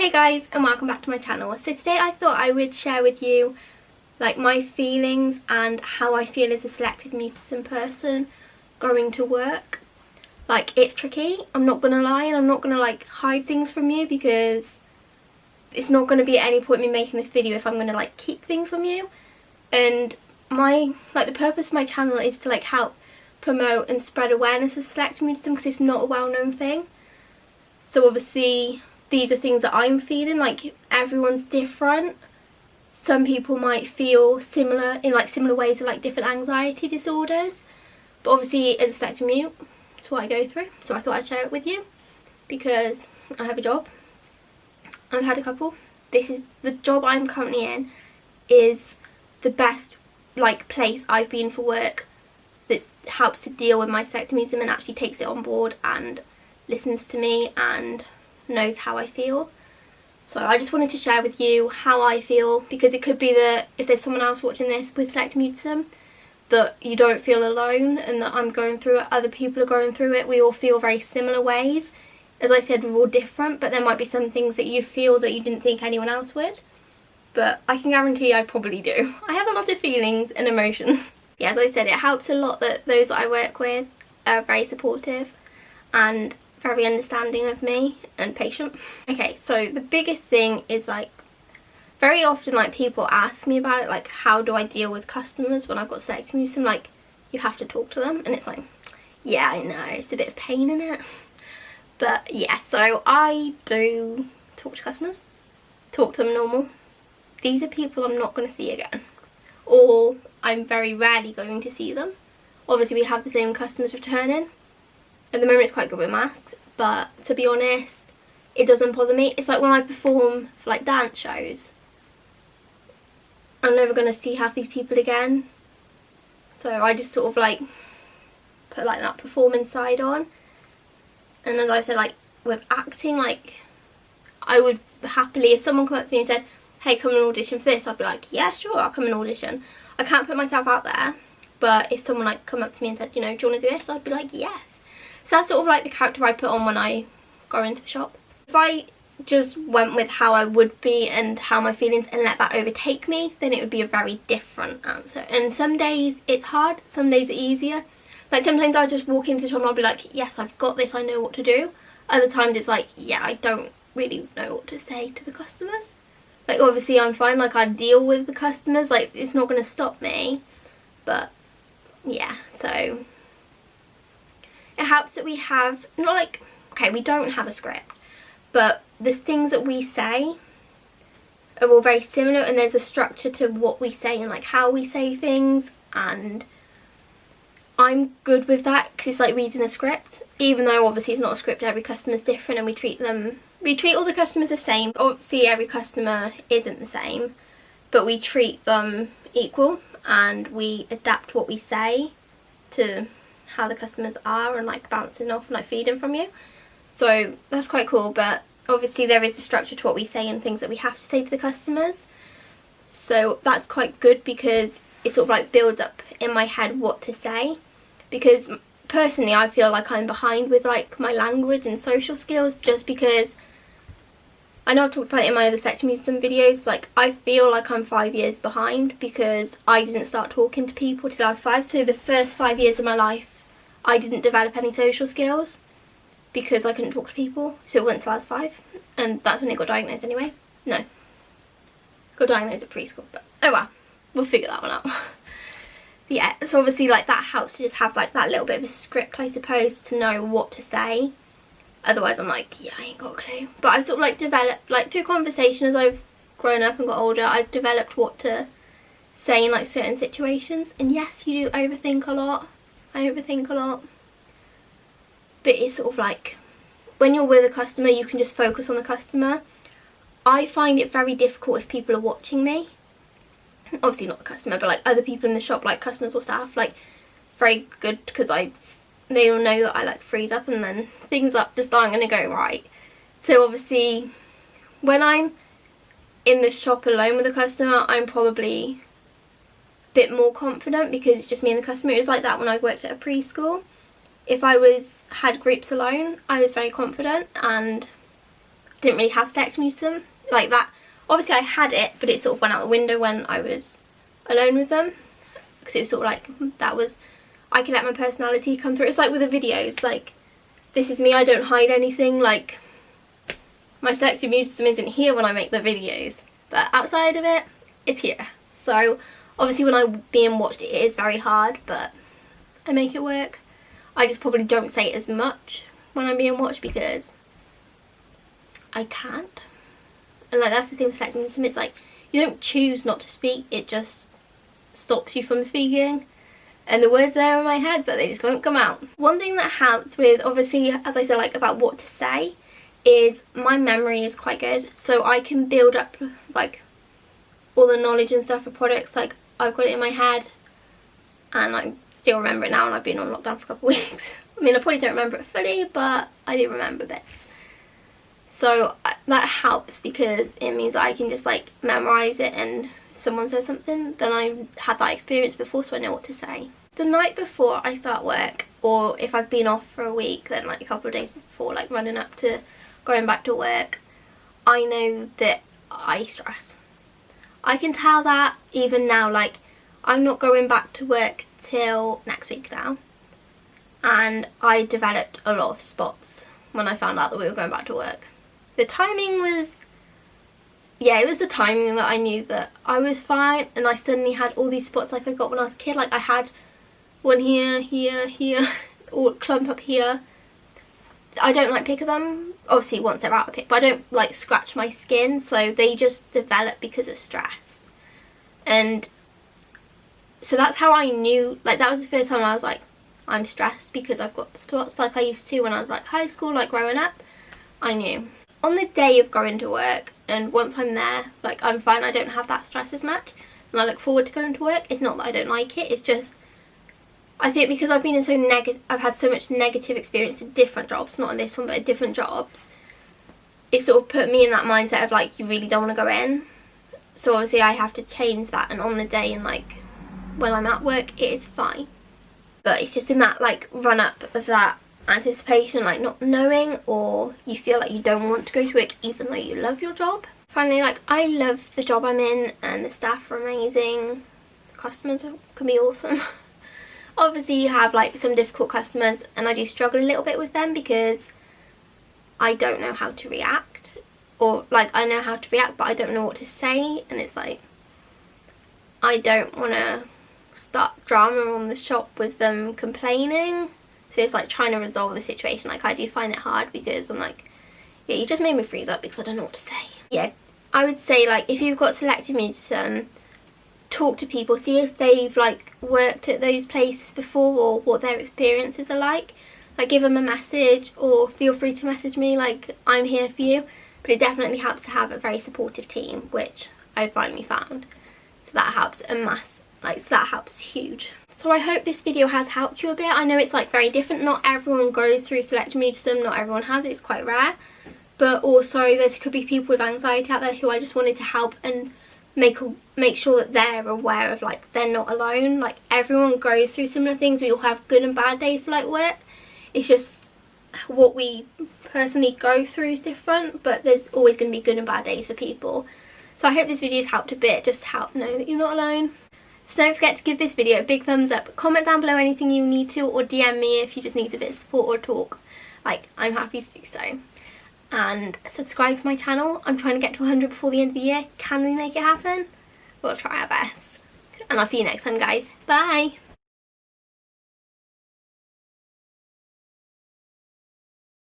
Hey guys, and welcome back to my channel. So today I thought I would share with you like my feelings and how I feel as a selective mutism person going to work. Like, it's tricky, I'm not gonna lie, and I'm not gonna like hide things from you because it's not gonna be at any point me making this video if I'm gonna like keep things from you. And the purpose of my channel is to like help promote and spread awareness of selective mutism because it's not a well-known thing. So obviously these are things that I'm feeling. Like, everyone's different. Some people might feel similar in like similar ways with like different anxiety disorders, but obviously as a selective mute, it's what I go through, so I thought I'd share it with you because I have a job. I've had a couple. This is the job I'm currently in, is the best like place I've been for work that helps to deal with my selective mutism and actually takes it on board and listens to me and knows how I feel. So I just wanted to share with you how I feel, because it could be that if there's someone else watching this with selective mutism, that you don't feel alone and that I'm going through it, other people are going through it. We all feel very similar ways. As I said, we're all different, but there might be some things that you feel that you didn't think anyone else would. But I can guarantee I probably do. I have a lot of feelings and emotions. Yeah, as I said, it helps a lot that those that I work with are very supportive and very understanding of me and patient. Okay, so the biggest thing is like, very often like people ask me about it, like how do I deal with customers when I've got selective mutism. Like, you have to talk to them, and it's like, yeah, I know, it's a bit of pain in it, but yeah. So I do talk to customers, talk to them normal. These are people I'm not going to see again, or I'm very rarely going to see them. Obviously we have the same customers returning. At the moment it's quite good with masks, but to be honest, it doesn't bother me. It's like when I perform for like dance shows, I'm never going to see half these people again. So I just sort of like put like that performance side on. And as I've said, like with acting, like I would happily, if someone come up to me and said, hey, come and audition for this, I'd be like, yeah, sure, I'll come and audition. I can't put myself out there, but if someone like come up to me and said, you know, do you want to do this? I'd be like, yes. So that's sort of like the character I put on when I go into the shop. If I just went with how I would be and how my feelings and let that overtake me, then it would be a very different answer. And some days it's hard, some days are easier. Like sometimes I'll just walk into the shop and I'll be like, yes, I've got this, I know what to do. Other times it's like, yeah, I don't really know what to say to the customers. Like obviously I'm fine, like I deal with the customers, like it's not going to stop me. But yeah, so it helps that we have, not like, okay, we don't have a script, but the things that we say are all very similar, and there's a structure to what we say and like how we say things, and I'm good with that because it's like reading a script, even though obviously it's not a script. Every customer's different and we treat all the customers the same. Obviously every customer isn't the same, but we treat them equal and we adapt what we say to how the customers are and like bouncing off and like feeding from you. So that's quite cool, but obviously there is a structure to what we say and things that we have to say to the customers. So that's quite good because it sort of like builds up in my head what to say, because personally I feel like I'm behind with like my language and social skills, just because I know I've talked about it in my other selective mutism videos. Like, I feel like I'm 5 years behind because I didn't start talking to people till I was 5. So the first 5 years of my life I didn't develop any social skills because I couldn't talk to people. So it wasn't till I was 5, and that's when it got diagnosed anyway. No, got diagnosed at preschool, but oh well, we'll figure that one out. But yeah, so obviously like that helps to just have like that little bit of a script, I suppose, to know what to say. Otherwise I'm like, yeah, I ain't got a clue. But I've sort of like developed, like through conversation as I've grown up and got older, I've developed what to say in like certain situations. And yes, you do overthink a lot. I overthink a lot. But it's sort of like, when you're with a customer, you can just focus on the customer. I find it very difficult if people are watching me. Obviously not the customer, but like other people in the shop, like customers or staff, like very good, because they all know that I like freeze up and then things just aren't going to go right. So obviously when I'm in the shop alone with a customer, I'm probably a bit more confident because it's just me and the customer. It was like that when I worked at a preschool. If I had groups alone, I was very confident and didn't really have selective mutism like that. Obviously I had it, but it sort of went out the window when I was alone with them, because it was sort of like, that was, I can let my personality come through. It's like with the videos, like, this is me, I don't hide anything, like, my selective mutism isn't here when I make the videos, but outside of it, it's here. So obviously when I'm being watched, it is very hard, but I make it work. I just probably don't say it as much when I'm being watched because I can't. And like, that's the thing with selective mutism, it's like, you don't choose not to speak, it just stops you from speaking. And the words are there in my head, but they just won't come out. One thing that helps with, obviously, as I said, like, about what to say, is my memory is quite good. So I can build up, like, all the knowledge and stuff for products. Like, I've got it in my head, and I still remember it now, and I've been on lockdown for a couple of weeks. I mean, I probably don't remember it fully, but I do remember bits. So that helps because it means that I can just, like, memorise it, and if someone says something, then I've had that experience before, so I know what to say. The night before I start work, or if I've been off for a week, then like a couple of days before, like running up to going back to work, I know that I stress. I can tell that even now, like, I'm not going back to work till next week now, and I developed a lot of spots when I found out that we were going back to work. The timing was, yeah, it was the timing that I knew that I was fine, and I suddenly had all these spots like I got when I was a kid. Like, I had one here, here, here, or clump up here. I don't like pick them, obviously once they're out of pick, but I don't like scratch my skin, so they just develop because of stress. And so that's how I knew, like, that was the first time I was like, I'm stressed because I've got spots like I used to when I was like high school, like growing up. I knew. On the day of going to work, and once I'm there, like, I'm fine, I don't have that stress as much, and I look forward to going to work. It's not that I don't like it, it's just, I think because I've been in so negative, I've had so much negative experience in different jobs, not in this one, but in different jobs, it sort of put me in that mindset of like, you really don't want to go in. So obviously I have to change that, and on the day and like when I'm at work, it is fine. But it's just in that like run up of that anticipation, like not knowing, or you feel like you don't want to go to work even though you love your job. Finally, like, I love the job I'm in, and the staff are amazing, the customers can be awesome. Obviously you have like some difficult customers, and I do struggle a little bit with them because I don't know how to react, or like I know how to react but I don't know what to say, and it's like I don't want to start drama on the shop with them complaining. So it's like trying to resolve the situation. Like, I do find it hard because I'm like, yeah, you just made me freeze up because I don't know what to say. Yeah, I would say, like, if you've got selective mutism, talk to people, see if they've like worked at those places before or what their experiences are like. Like, give them a message, or feel free to message me, like, I'm here for you. But it definitely helps to have a very supportive team, which I finally found. So that helps a mass, like, so that helps huge. So I hope this video has helped you a bit. I know it's like very different, not everyone goes through selective mutism, not everyone has it, it's quite rare. But also there could be people with anxiety out there who I just wanted to help and make sure that they're aware of, like, they're not alone. Like, everyone goes through similar things. We all have good and bad days for like work. It's just what we personally go through is different, but there's always going to be good and bad days for people. So I hope this video has helped a bit, just to help know that you're not alone. So don't forget to give this video a big thumbs up, comment down below anything you need to, or DM me if you just need a bit of support or talk. Like, I'm happy to do so. And subscribe to my channel. I'm trying to get to 100 before the end of the year. Can we make it happen? We'll try our best. And I'll see you next time, guys. Bye!